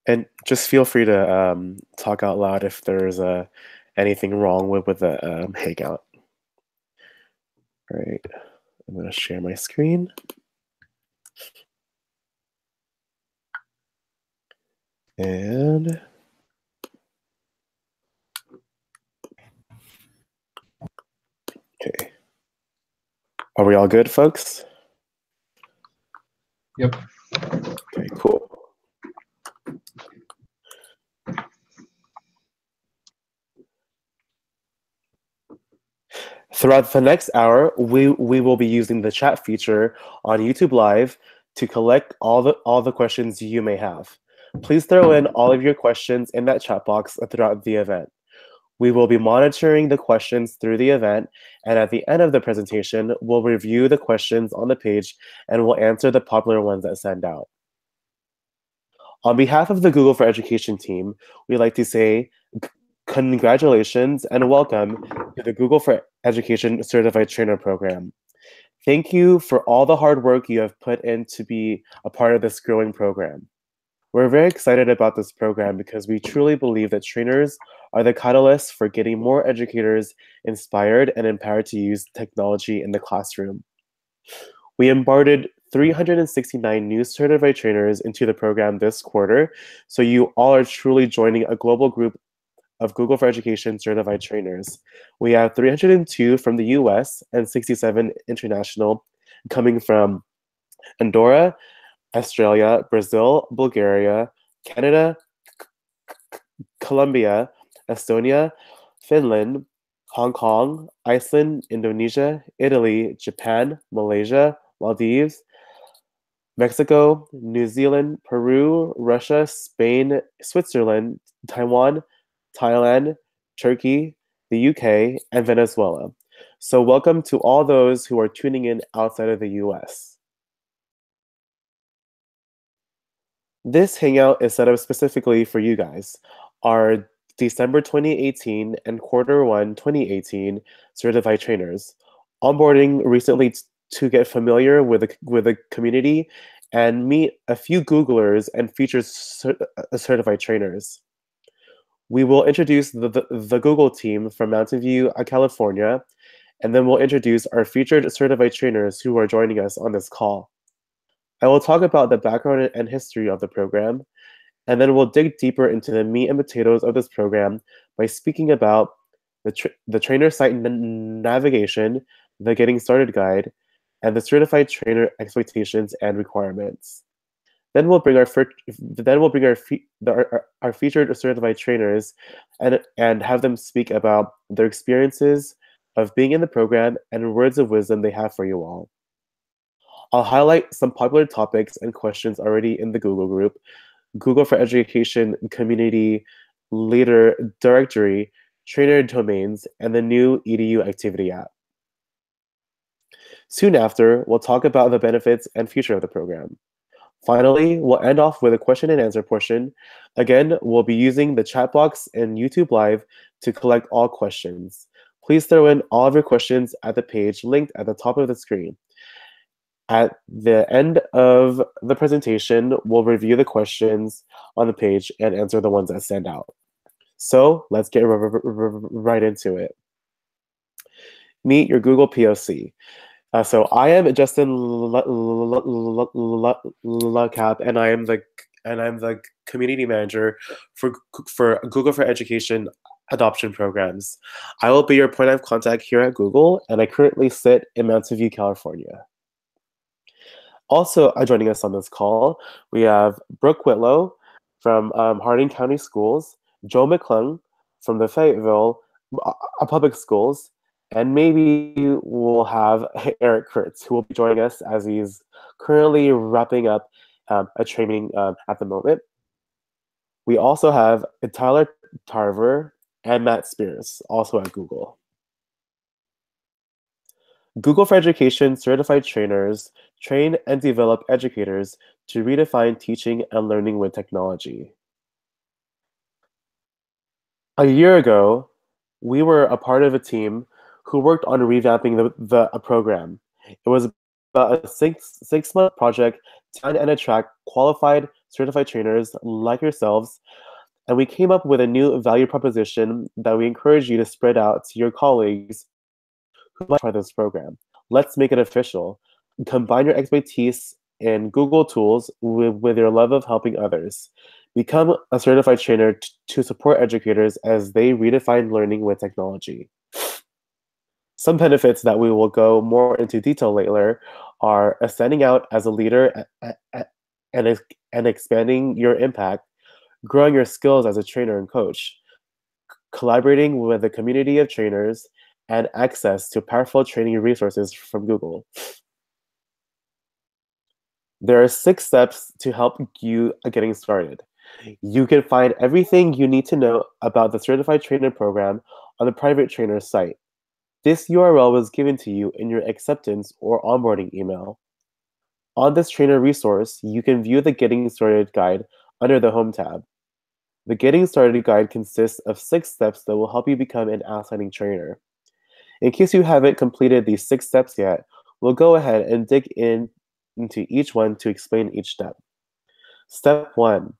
And just feel free to talk out loud if there's anything wrong with the Hangout. All right, I'm going to share my screen. And okay. Are we all good, folks? Yep. Okay, cool. Throughout the next hour, we will be using the chat feature on YouTube Live to collect all the questions you may have. Please throw in all of your questions in that chat box throughout the event. We will be monitoring the questions through the event, and at the end of the presentation, we'll review the questions on the page and we'll answer the popular ones that send out. On behalf of the Google for Education team, we'd like to say congratulations and welcome to the Google for Education Certified Trainer Program. Thank you for all the hard work you have put in to be a part of this growing program. We're very excited about this program because we truly believe that trainers are the catalyst for getting more educators inspired and empowered to use technology in the classroom. We onboarded 369 new certified trainers into the program this quarter, so you all are truly joining a global group of Google for Education certified trainers. We have 302 from the US and 67 international, coming from Andorra, Australia, Brazil, Bulgaria, Canada, Colombia, Estonia, Finland, Hong Kong, Iceland, Indonesia, Italy, Japan, Malaysia, Maldives, Mexico, New Zealand, Peru, Russia, Spain, Switzerland, Taiwan, Thailand, Turkey, the UK, and Venezuela. So welcome to all those who are tuning in outside of the US. This Hangout is set up specifically for you guys, our December 2018 and Q1 2018 certified trainers, onboarding recently to get familiar with the community and meet a few Googlers and featured certified trainers. We will introduce the Google team from Mountain View, California, and then we'll introduce our featured certified trainers who are joining us on this call. I will talk about the background and history of the program, and then we'll dig deeper into the meat and potatoes of this program by speaking about the trainer site navigation, the Getting Started guide, and the certified trainer expectations and requirements. Then we'll bring our featured certified trainers and have them speak about their experiences of being in the program and words of wisdom they have for you all. I'll highlight some popular topics and questions already in the Google group, Google for Education Community Leader Directory, Trainer Domains, and the new EDU Activity app. Soon after, we'll talk about the benefits and future of the program. Finally, we'll end off with a question and answer portion. Again, we'll be using the chat box and YouTube Live to collect all questions. Please throw in all of your questions at the page linked at the top of the screen. At the end of the presentation, we'll review the questions on the page and answer the ones that stand out. So let's get right into it. Meet your Google POC. So I am Justin Lucap, and I'm the community manager for Google for Education adoption programs. I will be your point of contact here at Google, and I currently sit in Mountain View, California. Also joining us on this call, we have Brooke Whitlow from Harding County Schools, Joe McClung from the Fayetteville Public Schools, and maybe we'll have Eric Kurtz, who will be joining us as he's currently wrapping up a training at the moment. We also have Tyler Tarver and Matt Spears, also at Google. Google for Education certified trainers train and develop educators to redefine teaching and learning with technology. A year ago, we were a part of a team who worked on revamping the program. It was about a six-month project to find and attract qualified certified trainers like yourselves, and we came up with a new value proposition that we encourage you to spread out to your colleagues who might try this program. Let's make it official. Combine your expertise in Google tools with your love of helping others. Become a certified trainer to support educators as they redefine learning with technology. Some benefits that we will go more into detail later are standing out as a leader and expanding your impact, growing your skills as a trainer and coach, collaborating with a community of trainers, and access to powerful training resources from Google. There are 6 steps to help you getting started. You can find everything you need to know about the Certified Trainer program on the private trainer site. This URL was given to you in your acceptance or onboarding email. On this trainer resource, you can view the Getting Started guide under the Home tab. The Getting Started guide consists of 6 steps that will help you become an outstanding trainer. In case you haven't completed these 6 steps yet, we'll go ahead and dig into each one to explain each step. Step 1.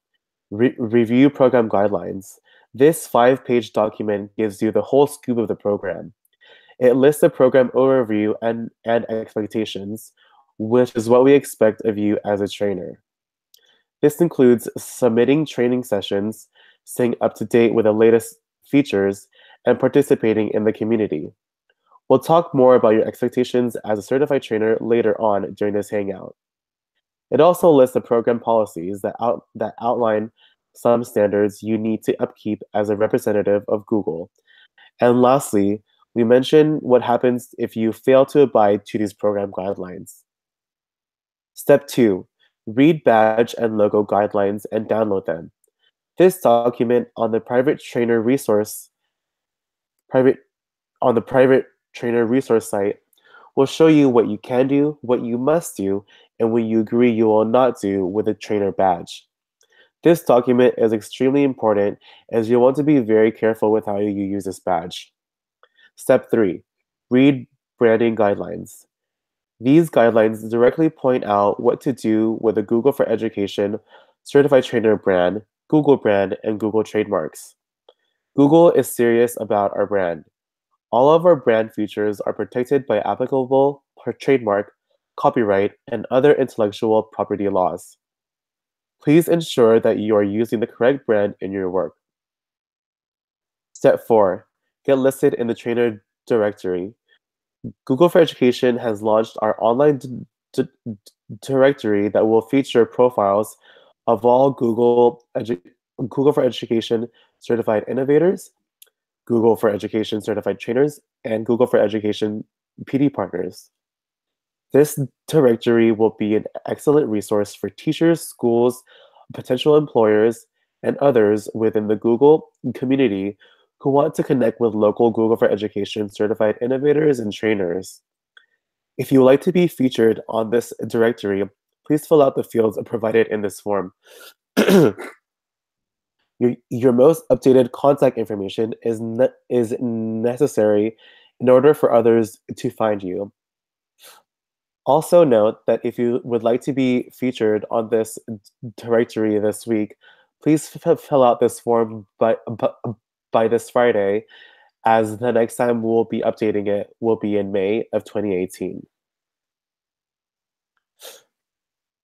Review program guidelines. This 5-page document gives you the whole scoop of the program. It lists the program overview and expectations, which is what we expect of you as a trainer. This includes submitting training sessions, staying up to date with the latest features, and participating in the community. We'll talk more about your expectations as a certified trainer later on during this Hangout. It also lists the program policies that outline some standards you need to upkeep as a representative of Google. And lastly, we mention what happens if you fail to abide to these program guidelines. Step 2. Read badge and logo guidelines and download them. This document on the private trainer resource site will show you what you can do, what you must do, and what you agree you will not do with a trainer badge. This document is extremely important as you'll want to be very careful with how you use this badge. Step 3. Read branding guidelines. These guidelines directly point out what to do with the Google for Education Certified Trainer brand, Google brand, and Google trademarks. Google is serious about our brand. All of our brand features are protected by applicable trademark, copyright, and other intellectual property laws. Please ensure that you are using the correct brand in your work. Step 4. Get listed in the trainer directory. Google for Education has launched our online directory that will feature profiles of all Google for Education certified innovators, Google for Education certified trainers, and Google for Education PD partners. This directory will be an excellent resource for teachers, schools, potential employers, and others within the Google community who want to connect with local Google for Education certified innovators and trainers. If you would like to be featured on this directory, please fill out the fields provided in this form. Your most updated contact information is necessary in order for others to find you. Also note that if you would like to be featured on this directory this week, please fill out this form by this Friday, as the next time we'll be updating it will be in May of 2018.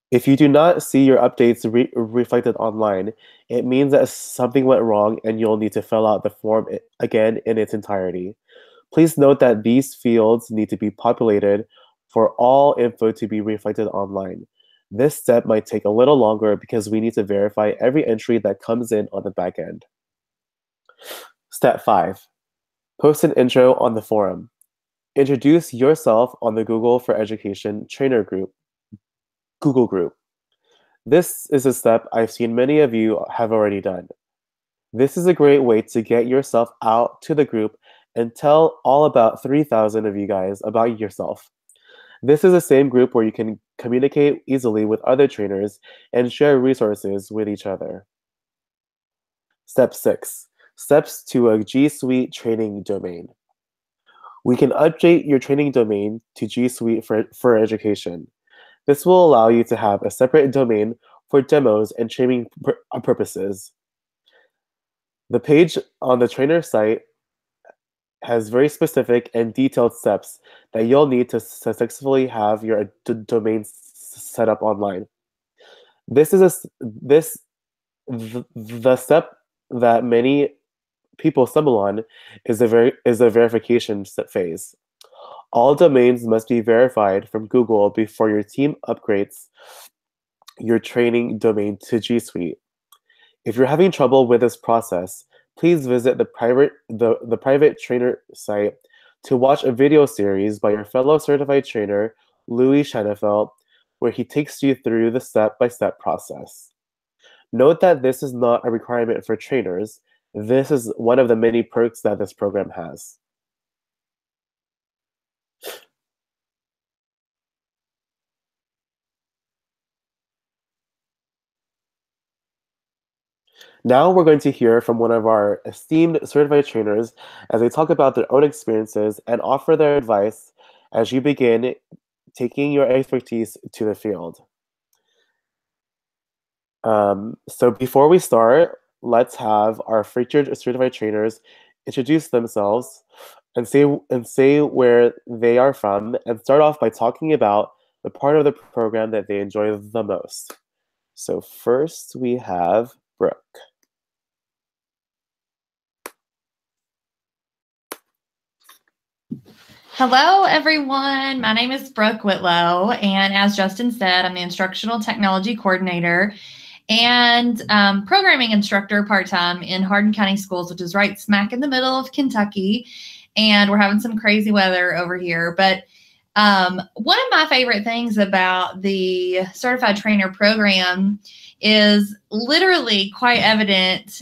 If you do not see your updates reflected online, it means that something went wrong and you'll need to fill out the form again in its entirety. Please note that these fields need to be populated for all info to be reflected online. This step might take a little longer because we need to verify every entry that comes in on the back end. Step 5. Post an intro on the forum. Introduce yourself on the Google for Education Trainer Group, Google group. This is a step I've seen many of you have already done. This is a great way to get yourself out to the group and tell all about 3,000 of you guys about yourself. This is the same group where you can communicate easily with other trainers and share resources with each other. Step 6. Steps to a G Suite training domain. We can update your training domain to G Suite for Education. This will allow you to have a separate domain for demos and training purposes. The page on the trainer site has very specific and detailed steps that you'll need to successfully have your domain set up online. This is the step that many people stumble on is the verification phase. All domains must be verified from Google before your team upgrades your training domain to G Suite. If you're having trouble with this process, please visit the private trainer site to watch a video series by your fellow certified trainer, Louis Schenefeld, where he takes you through the step-by-step process. Note that this is not a requirement for trainers. This is one of the many perks that this program has. Now we're going to hear from one of our esteemed certified trainers as they talk about their own experiences and offer their advice as you begin taking your expertise to the field. So before we start, let's have our featured certified trainers introduce themselves and say where they are from, and start off by talking about the part of the program that they enjoy the most. So first we have Brooke. Hello, everyone. My name is Brooke Whitlow, and as Justin said, I'm the Instructional Technology Coordinator and programming instructor part-time in Hardin County Schools, which is right smack in the middle of Kentucky, and we're having some crazy weather over here. But one of my favorite things about the Certified Trainer program is literally quite evident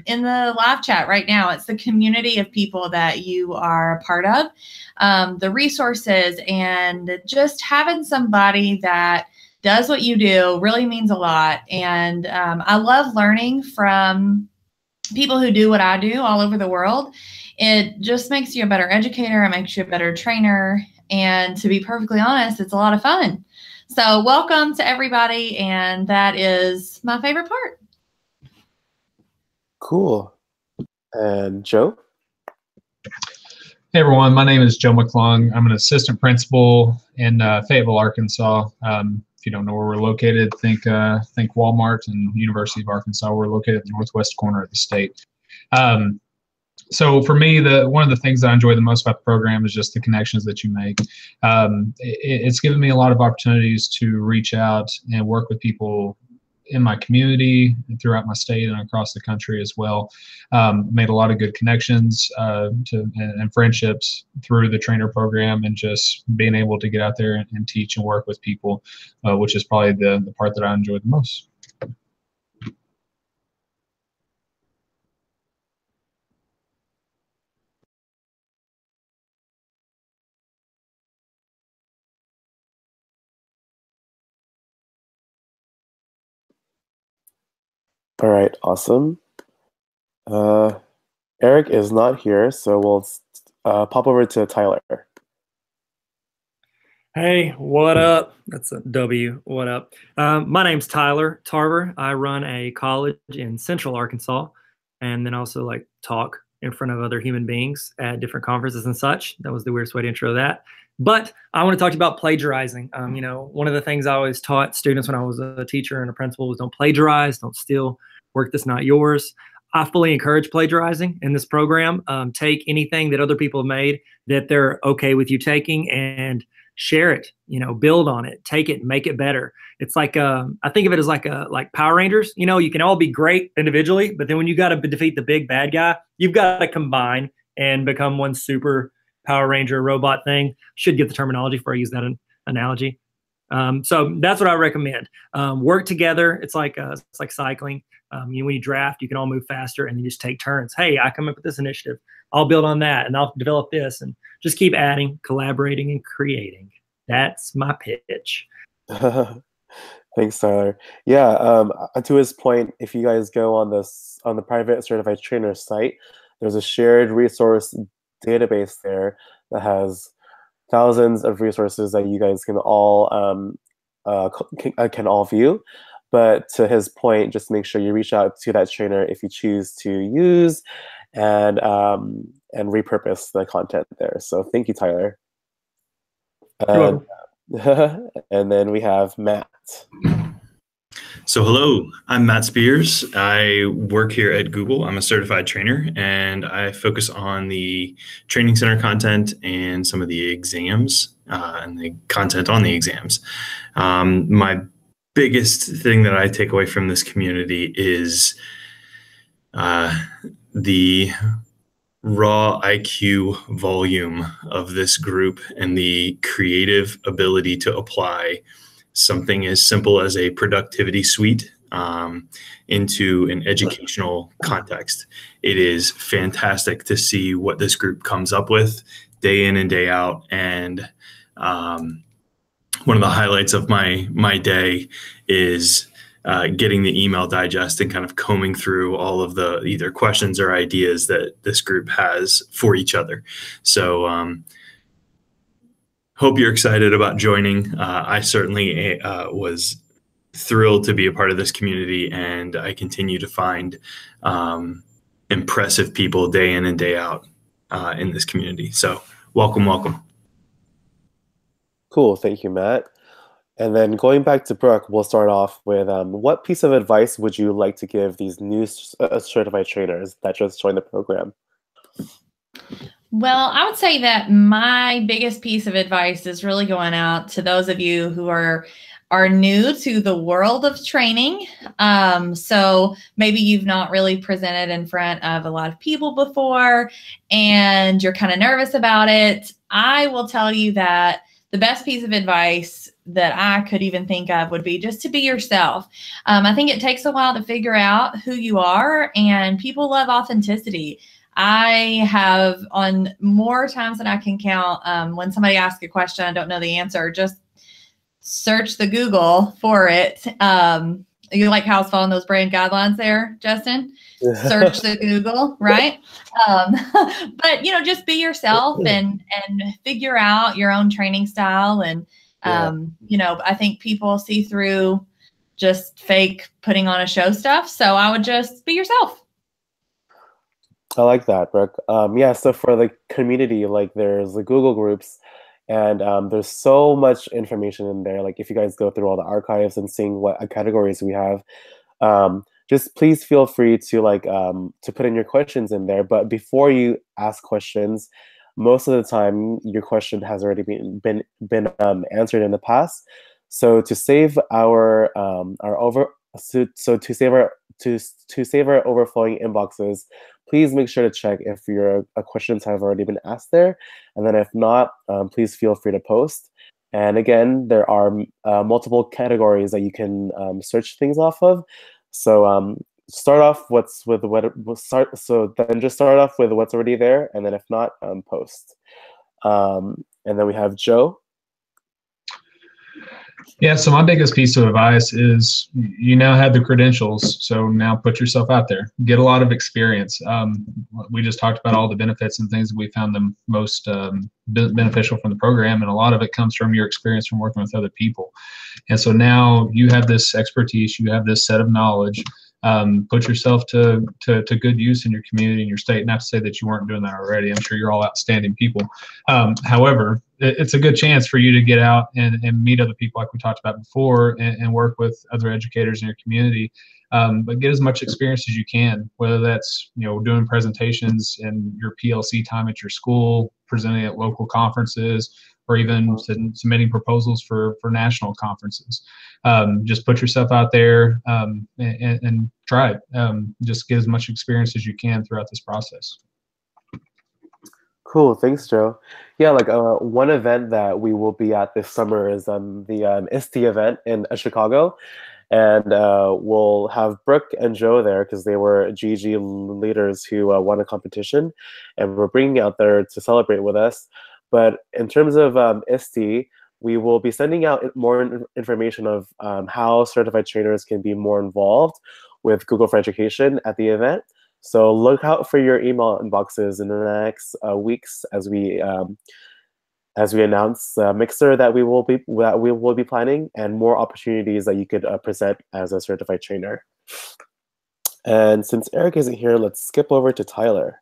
in the live chat right now. It's the community of people that you are a part of, the resources, and just having somebody that does what you do really means a lot. And I love learning from people who do what I do all over the world. It just makes you a better educator. It makes you a better trainer. And to be perfectly honest, it's a lot of fun. So welcome to everybody. And that is my favorite part. Cool. And Joe? Hey everyone, my name is Joe McClung. I'm an assistant principal in Fayetteville, Arkansas. If you don't know where we're located, think Walmart and University of Arkansas. We're located at the northwest corner of the state. So for me, one of the things that I enjoy the most about the program is just the connections that you make. It's given me a lot of opportunities to reach out and work with people in my community and throughout my state and across the country as well. Made a lot of good connections and friendships through the trainer program, and just being able to get out there and teach and work with people, which is probably the part that I enjoy the most. All right, awesome. Eric is not here, so we'll pop over to Tyler. Hey, what up? That's a W. What up? My name's Tyler Tarver. I run a college in Central Arkansas, and then also like talk in front of other human beings at different conferences and such. That was the weirdest way to intro that. But I want to talk to you about plagiarizing. You know, one of the things I always taught students when I was a teacher and a principal was don't plagiarize, don't steal work that's not yours. I fully encourage plagiarizing in this program. Take anything that other people have made that they're okay with you taking and share it, you know, build on it, take it, make it better. It's like, I think of it as like Power Rangers. You know, you can all be great individually, but then when you got to defeat the big bad guy, you've got to combine and become one super Power Ranger robot thing. Should get the terminology before I use that analogy. So that's what I recommend. Work together. It's like cycling. When you draft, you can all move faster and you just take turns. Hey, I come up with this initiative. I'll build on that and I'll develop this, and just keep adding, collaborating, and creating. That's my pitch. Thanks, Tyler. Yeah, to his point, if you guys go on the private certified trainer site, there's a shared resource database there that has thousands of resources that you guys can all view. But to his point, just make sure you reach out to that trainer if you choose to use and repurpose the content there. So thank you, Tyler. You're welcome. And then we have Matt. So hello, I'm Matt Spears. I work here at Google. I'm a certified trainer, and I focus on the training center content and some of the exams and the content on the exams. My biggest thing that I take away from this community is the raw IQ volume of this group and the creative ability to apply something as simple as a productivity suite into an educational context. It is fantastic to see what this group comes up with day in and day out. And one of the highlights of my day is getting the email digest and kind of combing through all of the either questions or ideas that this group has for each other. So hope you're excited about joining. I certainly was thrilled to be a part of this community, and I continue to find impressive people day in and day out in this community. So welcome, welcome. Cool. Thank you, Matt. And then going back to Brooke, we'll start off with what piece of advice would you like to give these new certified trainers that just joined the program? Well, I would say that my biggest piece of advice is really going out to those of you who are new to the world of training. So maybe you've not really presented in front of a lot of people before and you're kind of nervous about it. I will tell you that the best piece of advice that I could even think of would be just to be yourself. I think it takes a while to figure out who you are, and people love authenticity. I have, on more times than I can count, when somebody asks a question I don't know the answer, just search the Google for it. You like how I was following those brand guidelines there, Justin? Search the Google, right? But, just be yourself and figure out your own training style. And, I think people see through just fake putting on a show stuff. So I would just be yourself. I like that, Brooke. So for the community, like there's the Google groups, and there's so much information in there. Like if you guys go through all the archives and seeing what categories we have, just please feel free to to put in your questions in there. But before you ask questions, most of the time your question has already been answered in the past. So to save our overflowing inboxes, please make sure to check if your questions have already been asked there. And then if not, please feel free to post. And again, there are multiple categories that you can search things off of. So start off just start off with what's already there. And then if not, post. And then we have Joe. Yeah, so my biggest piece of advice is you now have the credentials, so now put yourself out there. Get a lot of experience. We just talked about all the benefits and things that we found the most beneficial from the program, and a lot of it comes from your experience from working with other people. And so now you have this expertise, you have this set of knowledge. Put yourself to good use in your community and your state. Not to say that you weren't doing that already. I'm sure you're all outstanding people. However, it's a good chance for you to get out and meet other people like we talked about before and work with other educators in your community. But get as much experience as you can, whether that's doing presentations in your PLC time at your school, presenting at local conferences, or even submitting proposals for national conferences. Just put yourself out there and try it. Just get as much experience as you can throughout this process. Cool, thanks, Joe. Yeah, one event that we will be at this summer is the ISTE event in Chicago. And we'll have Brooke and Joe there because they were GG leaders who won a competition. And we're bringing out there to celebrate with us. But in terms of ISTE, we will be sending out more information of how certified trainers can be more involved with Google for Education at the event. So look out for your email inboxes in the next weeks as we as we announce the mixer that we will be planning and more opportunities that you could present as a certified trainer. And since Eric isn't here, let's skip over to Tyler.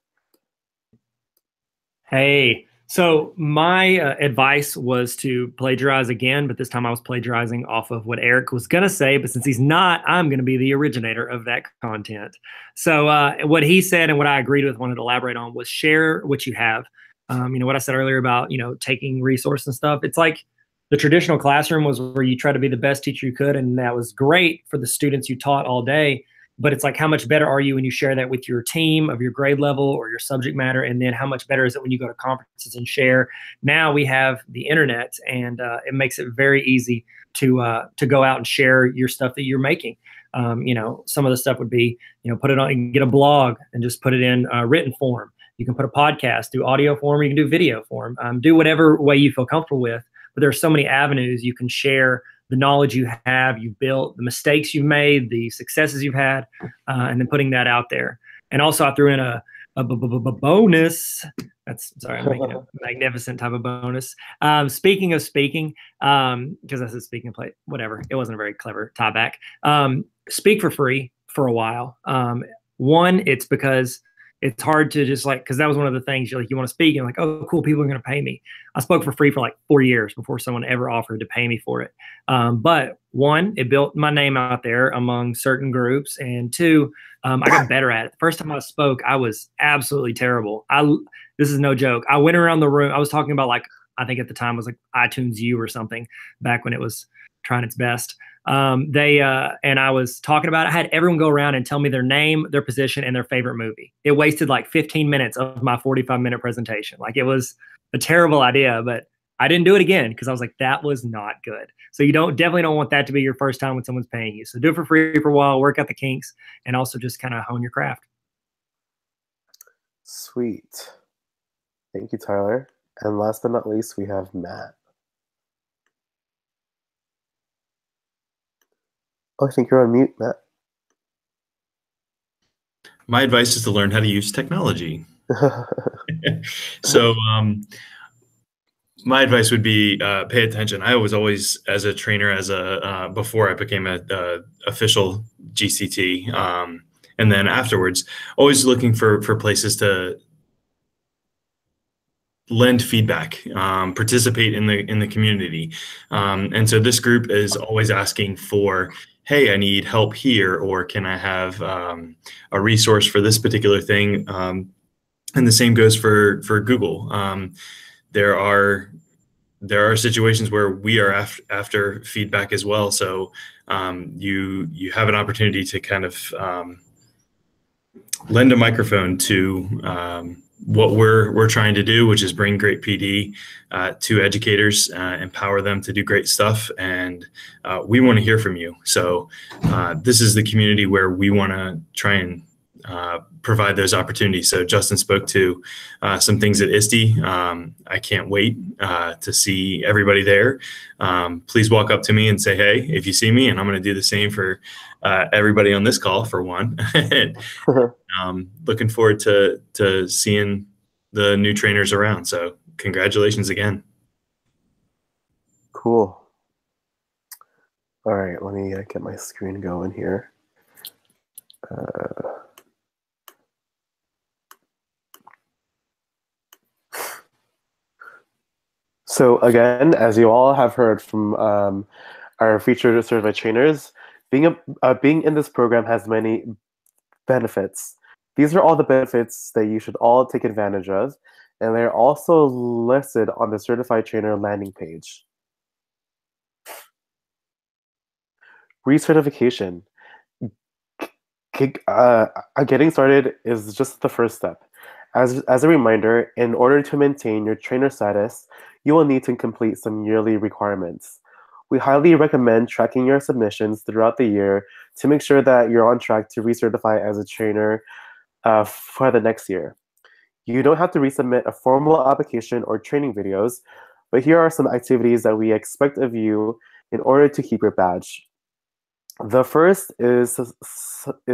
Hey, so my advice was to plagiarize again, but this time I was plagiarizing off of what Eric was going to say. But since he's not, I'm going to be the originator of that content. So what he said and what I agreed with, wanted to elaborate on, was share what you have. What I said earlier about, taking resources and stuff. It's like the traditional classroom was where you try to be the best teacher you could. And that was great for the students you taught all day. But it's like, how much better are you when you share that with your team of your grade level or your subject matter? And then how much better is it when you go to conferences and share? Now we have the internet, and it makes it very easy to go out and share your stuff that you're making. Some of the stuff would be, put it on, you can get a blog and just put it in written form. You can put a podcast, do audio form, or you can do video form. Do whatever way you feel comfortable with. But there are so many avenues you can share the knowledge you have, you've built, the mistakes you've made, the successes you've had, and then putting that out there. And also I threw in a bonus. I'm making a magnificent type of bonus. Speaking of speaking, because I said speaking of play, whatever. It wasn't a very clever tie back. Speak for free for a while. One, it's because it's hard to just because that was one of the things you want to speak and oh, cool, people are going to pay me. I spoke for free for 4 years before someone ever offered to pay me for it. But one, it built my name out there among certain groups. And two, I got better at it. The first time I spoke, I was absolutely terrible. This is no joke. I went around the room. I was talking about I think at the time it was iTunes U or something back when it was trying its best. And I was talking about it. I had everyone go around and tell me their name, their position, and their favorite movie. It wasted 15 minutes of my 45-minute presentation. It was a terrible idea, but I didn't do it again because I was that was not good. So you definitely don't want that to be your first time when someone's paying you. So do it for free for a while, work out the kinks, and also just kind of hone your craft. Sweet. Thank you, Tyler. And last but not least, we have Matt. Oh, I think you're on mute, Matt. My advice is to learn how to use technology. So my advice would be pay attention. I was always, as a trainer, before I became a official GCT, and then afterwards, always looking for places to lend feedback, participate in the community. And so this group is always asking for, hey, I need help here, or can I have a resource for this particular thing? And the same goes for Google. There are situations where we are after feedback as well. So you have an opportunity to kind of lend a microphone to what we're trying to do, which is bring great PD to educators, empower them to do great stuff. And we want to hear from you. So this is the community where we want to try and provide those opportunities. So Justin spoke to some things at ISTE. I can't wait to see everybody there. Please walk up to me and say, hey, if you see me, and I'm going to do the same for everybody on this call for one. Looking forward to seeing the new trainers around. So congratulations again. Cool. All right, let me get my screen going here. So again, as you all have heard from our featured certified trainers, being in this program has many benefits. These are all the benefits that you should all take advantage of, and they're also listed on the certified trainer landing page. Recertification. Getting started is just the first step. As a reminder, in order to maintain your trainer status, you will need to complete some yearly requirements. We highly recommend tracking your submissions throughout the year to make sure that you're on track to recertify as a trainer for the next year. You don't have to resubmit a formal application or training videos, but here are some activities that we expect of you in order to keep your badge. The first is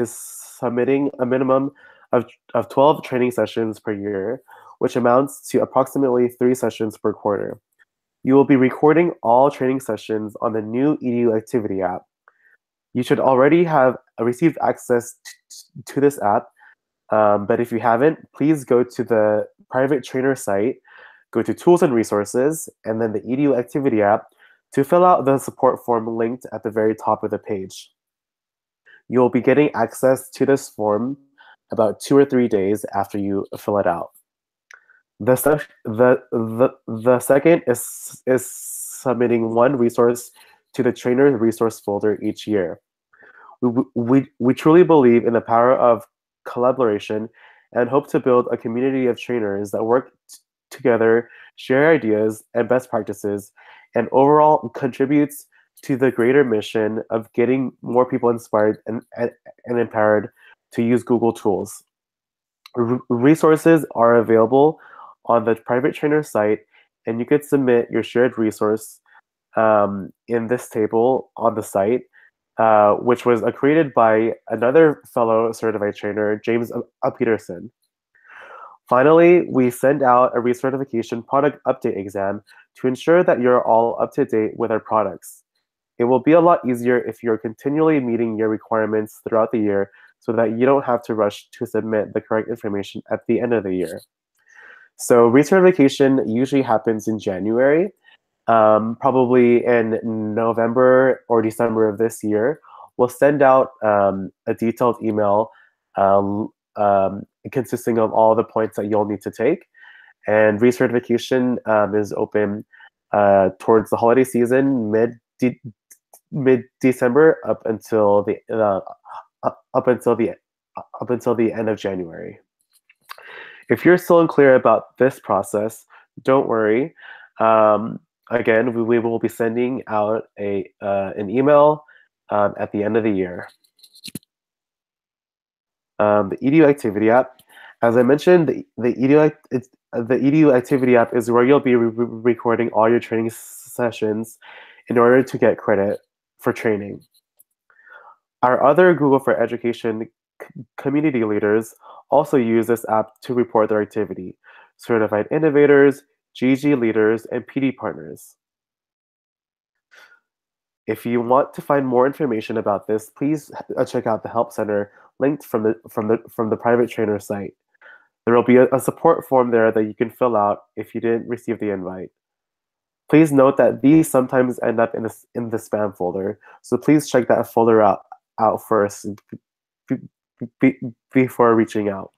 submitting a minimum of 12 training sessions per year, which amounts to approximately 3 sessions per quarter. You will be recording all training sessions on the new EDU Activity app. You should already have received access to this app, but if you haven't, please go to the private trainer site, go to Tools and Resources, and then the EDU Activity app to fill out the support form linked at the very top of the page. You'll be getting access to this form about 2 or 3 days after you fill it out. The second is submitting one resource to the trainer resource folder each year. We truly believe in the power of collaboration and hope to build a community of trainers that work together, share ideas and best practices, and overall contributes to the greater mission of getting more people inspired and empowered to use Google tools. Resources are available on the private trainer site, and you could submit your shared resource in this table on the site, which was created by another fellow certified trainer, James Peterson. Finally, we send out a recertification product update exam to ensure that you're all up to date with our products. It will be a lot easier if you're continually meeting your requirements throughout the year so that you don't have to rush to submit the correct information at the end of the year. So recertification usually happens in January, probably in November or December of this year. We'll send out a detailed email consisting of all the points that you'll need to take. And recertification is open towards the holiday season, mid-December up until the end of January. If you're still unclear about this process, don't worry. Again, we will be sending out an email at the end of the year. The EDU Activity app, as I mentioned, the EDU Activity app is where you'll be recording all your training sessions in order to get credit for training. Our other Google for Education community leaders also use this app to report their activity: certified innovators, GG leaders, and PD partners. If you want to find more information about this, please check out the Help Center linked from the private trainer site. There will be a support form there that you can fill out if you didn't receive the invite. Please note that these sometimes end up in the spam folder, so please check that folder out first before reaching out.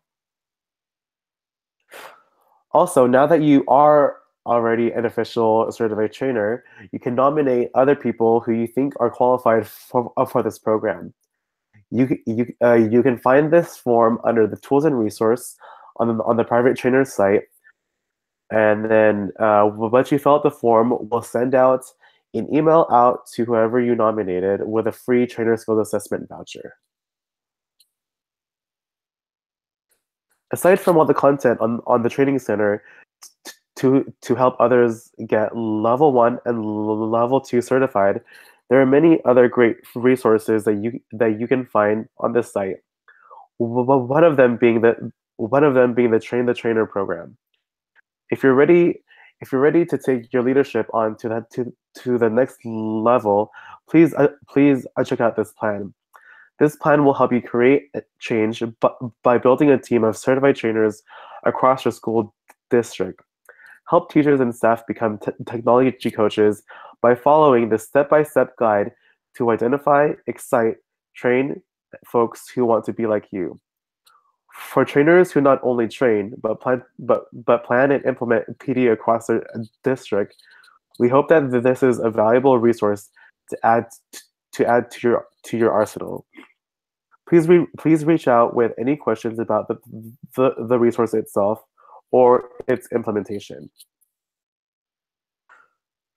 Also, now that you are already an official certified trainer, you can nominate other people who you think are qualified for this program. You can find this form under the Tools and Resource on the private trainer site. And then once you fill out the form, we'll send out an email out to whoever you nominated with a free trainer skills assessment voucher. Aside from all the content on the training center to help others get level 1 and level 2 certified, there are many other great resources that you can find on this site. One of them being the Train the Trainer program. If you're ready to take your leadership on to the next level, please check out this plan. This plan will help you create change by building a team of certified trainers across your school district. Help teachers and staff become technology coaches by following the step-by-step guide to identify, excite, train folks who want to be like you. For trainers who not only train but plan and implement PD across their district, we hope that this is a valuable resource to add to your arsenal. Please reach out with any questions about the resource itself or its implementation.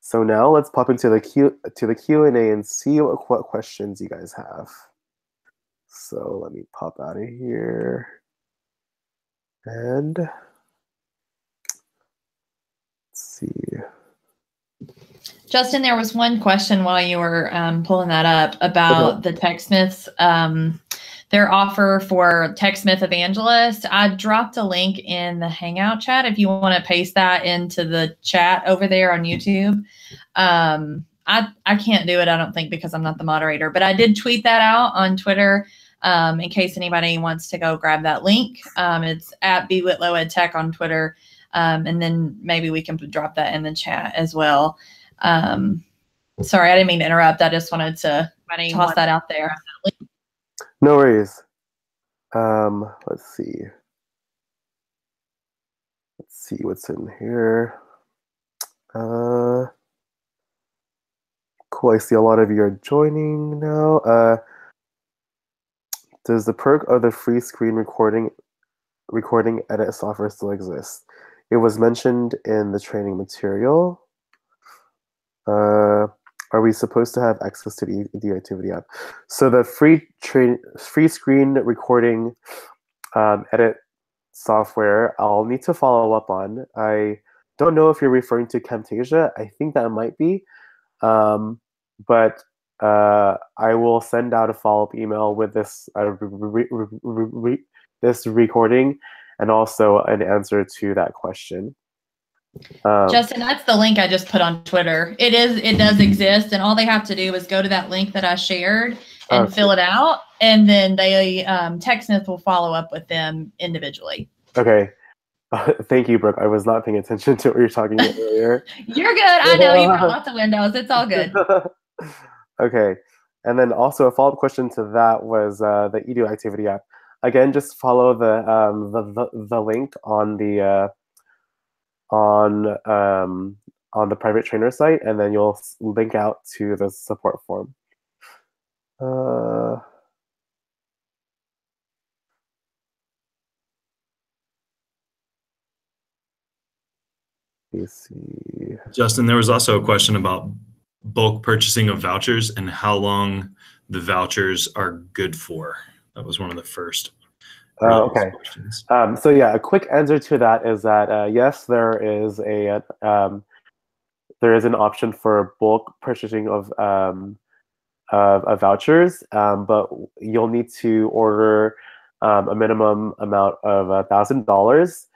So now let's pop into the Q&A and see what questions you guys have. So let me pop out of here. And let's see. Justin, there was one question while you were pulling that up about the TechSmiths their offer for TechSmith Evangelist. I dropped a link in the Hangout chat if you want to paste that into the chat over there on YouTube. I can't do it, I don't think, because I'm not the moderator, but I did tweet that out on Twitter in case anybody wants to go grab that link. It's at bwhitlowedtech on Twitter, and then maybe we can drop that in the chat as well. Sorry, I didn't mean to interrupt. I just wanted to toss that out there. No worries. Let's see. Let's see what's in here. Cool. I see a lot of you are joining now. Does the perk of the free screen recording edit software still exist? It was mentioned in the training material. Are we supposed to have access to the activity app? So the free screen recording edit software, I'll need to follow up on. I don't know if you're referring to Camtasia. I think that might be. But I will send out a follow-up email with this this recording and also an answer to that question. Justin, that's the link I just put on Twitter. It does exist, and all they have to do is go to that link that I shared and fill it out, and then they TechSmith will follow up with them individually. Okay. Thank you, Brooke. I was not paying attention to what you were talking about earlier. You're good. I know you've got lots of windows. It's all good. Okay. And then also a follow-up question to that was the eDo activity app. Again, just follow the link on the private trainer site, and then you'll link out to the support form. Let's see. Justin, there was also a question about bulk purchasing of vouchers and how long the vouchers are good for. That was one of the first questions. So yeah, a quick answer to that is that yes, there is an option for bulk purchasing of vouchers, but you'll need to order a minimum amount of $1,000.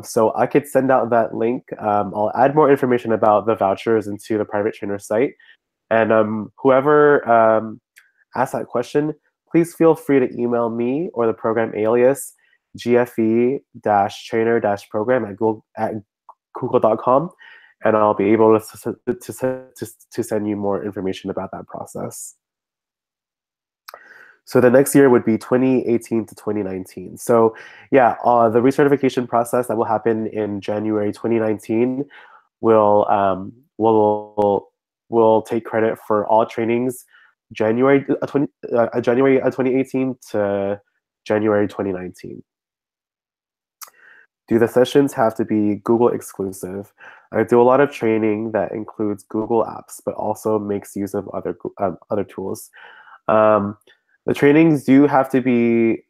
So I could send out that link. I'll add more information about the vouchers into the private trainer site. And whoever asked that question, please feel free to email me or the program alias gfe-trainer-program at google.com, and I'll be able to send you more information about that process. So the next year would be 2018 to 2019. So yeah, the recertification process that will happen in January 2019 will take credit for all trainings January 2018 to January 2019. Do the sessions have to be Google exclusive? I do a lot of training that includes Google apps, but also makes use of other tools. The trainings do have to be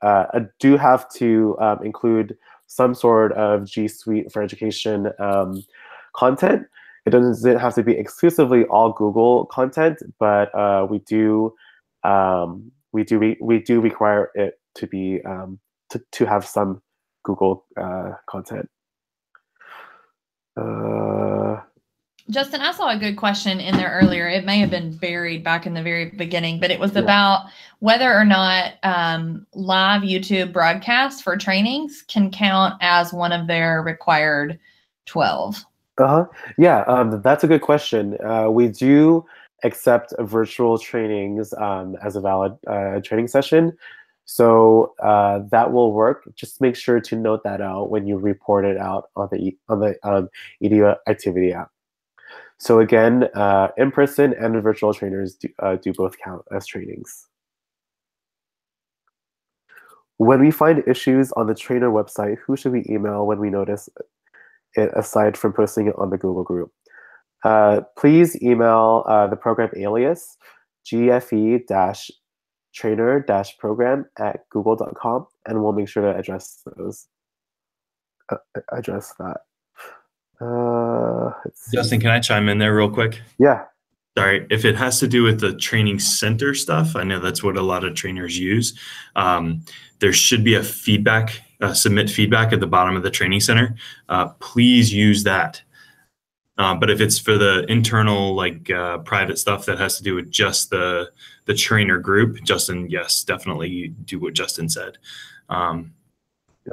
include some sort of G Suite for Education content. It doesn't have to be exclusively all Google content, but we do require it to be to have some Google content. Justin, I saw a good question in there earlier. It may have been buried back in the very beginning, but it was about whether or not live YouTube broadcasts for trainings can count as one of their required 12. Yeah, that's a good question. We do accept virtual trainings as a valid training session. So that will work. Just make sure to note that out when you report it out on the eDo activity app. So again, in-person and virtual trainers do both count as trainings. When we find issues on the trainer website, who should we email when we notice it, aside from posting it on the Google group? Please email the program alias gfe-trainer-program at google.com, and we'll make sure to address that. Justin, can I chime in there real quick? Yeah. Sorry, if it has to do with the training center stuff, I know that's what a lot of trainers use. There should be a feedback, submit feedback at the bottom of the training center. Please use that. But if it's for the internal, like private stuff that has to do with just the trainer group, Justin, yes, definitely do what Justin said. Thanks.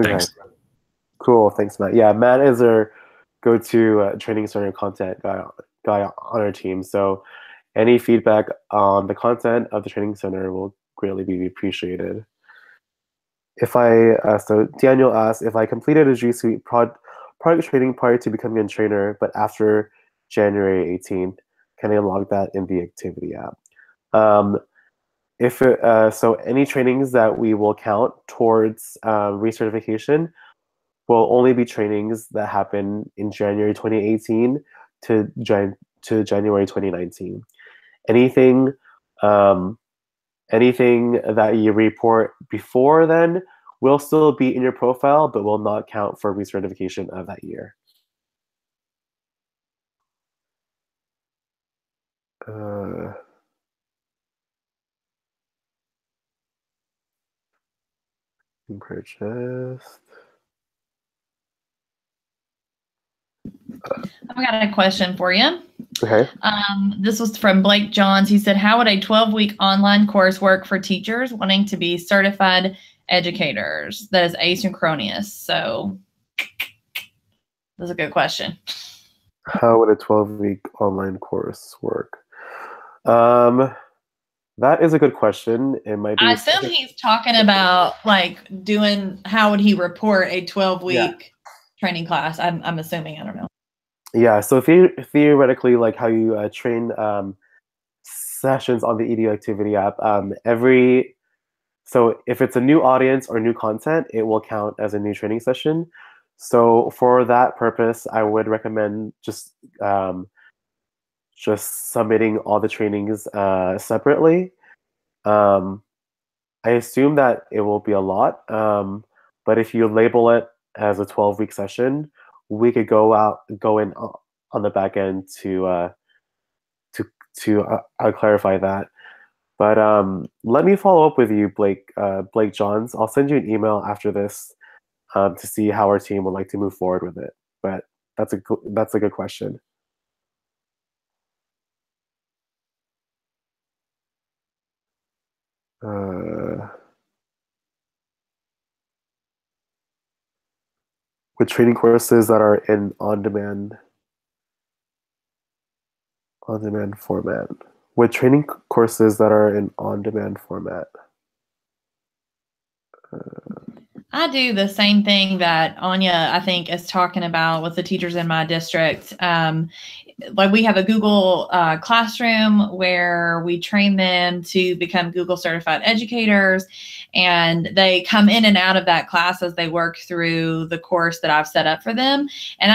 Okay. Cool. Thanks, Matt. Yeah, Matt is our go-to training center content guy on our team. So any feedback on the content of the training center will greatly be appreciated. So Daniel asked, if I completed a G Suite product training prior to becoming a trainer, but after January 18th, can I log that in the activity app? So any trainings that we will count towards recertification will only be trainings that happen in January 2018 to January 2019. Anything that you report before then will still be in your profile, but will not count for recertification of that year. Purchased. I've got a question for you. Okay. This was from Blake Johns. He said, how would a 12-week online course work for teachers wanting to be certified educators that is asynchronous? So that's a good question. How would a 12-week online course work? That is a good question. It might be. I assume he's talking about like how would he report a 12-week training class? I'm assuming, I don't know. Yeah, so theoretically, like how you train sessions on the EDU activity app, so if it's a new audience or new content, it will count as a new training session. So for that purpose, I would recommend just submitting all the trainings separately. I assume that it will be a lot, but if you label it as a 12-week session, we could go in on the back end to clarify that. But let me follow up with you, Blake Johns. I'll send you an email after this to see how our team would like to move forward with it. But that's a good question. With training courses that are in on-demand format. With training courses that are in on-demand format. I do the same thing that Anya, I think, is talking about with the teachers in my district. Like we have a Google classroom where we train them to become Google certified educators, and they come in and out of that class as they work through the course that I've set up for them. And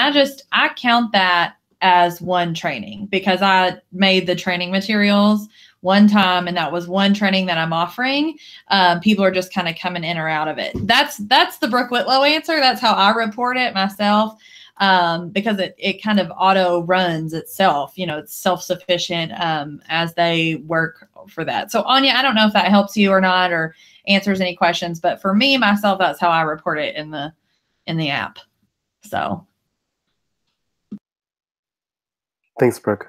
I count that as one training because I made the training materials one time, and that was one training that I'm offering. People are just kind of coming in or out of it. That's the Brooke Whitlow answer. That's how I report it myself, because it kind of auto runs itself. You know, it's self-sufficient as they work for that. So Anya, I don't know if that helps you or not, or answers any questions, but for me, myself, that's how I report it in the app. So. Thanks, Brooke.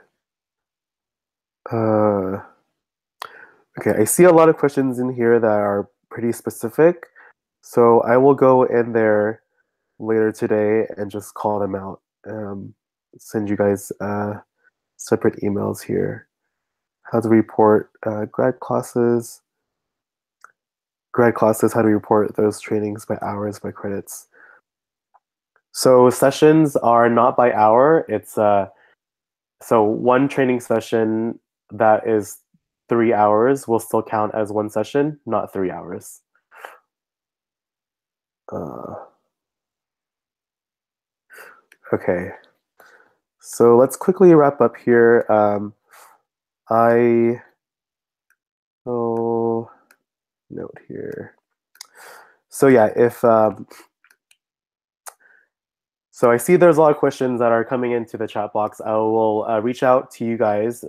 Okay, I see a lot of questions in here that are pretty specific. So I will go in there later today and just call them out. Send you guys separate emails here. How to report grad classes, how to report those trainings by hours, by credits. So sessions are not by hour. It's so one training session that is 3 hours will still count as one session, not 3 hours. Okay, so let's quickly wrap up here. Note here. So yeah, so I see there's a lot of questions that are coming into the chat box. I will reach out to you guys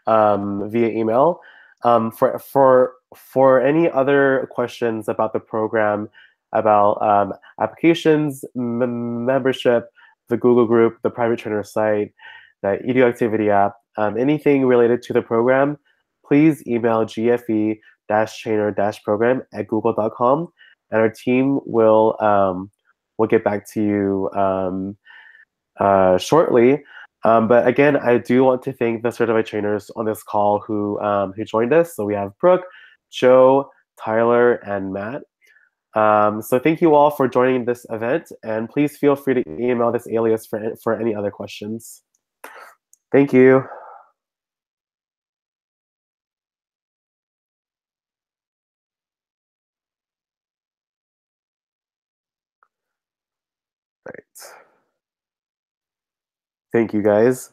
via email. For any other questions about the program, about applications, membership, the Google group, the private trainer site, the Edu Activity app, anything related to the program, please email gfe-trainer-program@google.com, and our team will get back to you shortly. But again, I do want to thank the certified trainers on this call who joined us. So we have Brooke, Joe, Tyler, and Matt. So thank you all for joining this event, and please feel free to email this alias for any other questions. Thank you. Right. Thank you, guys.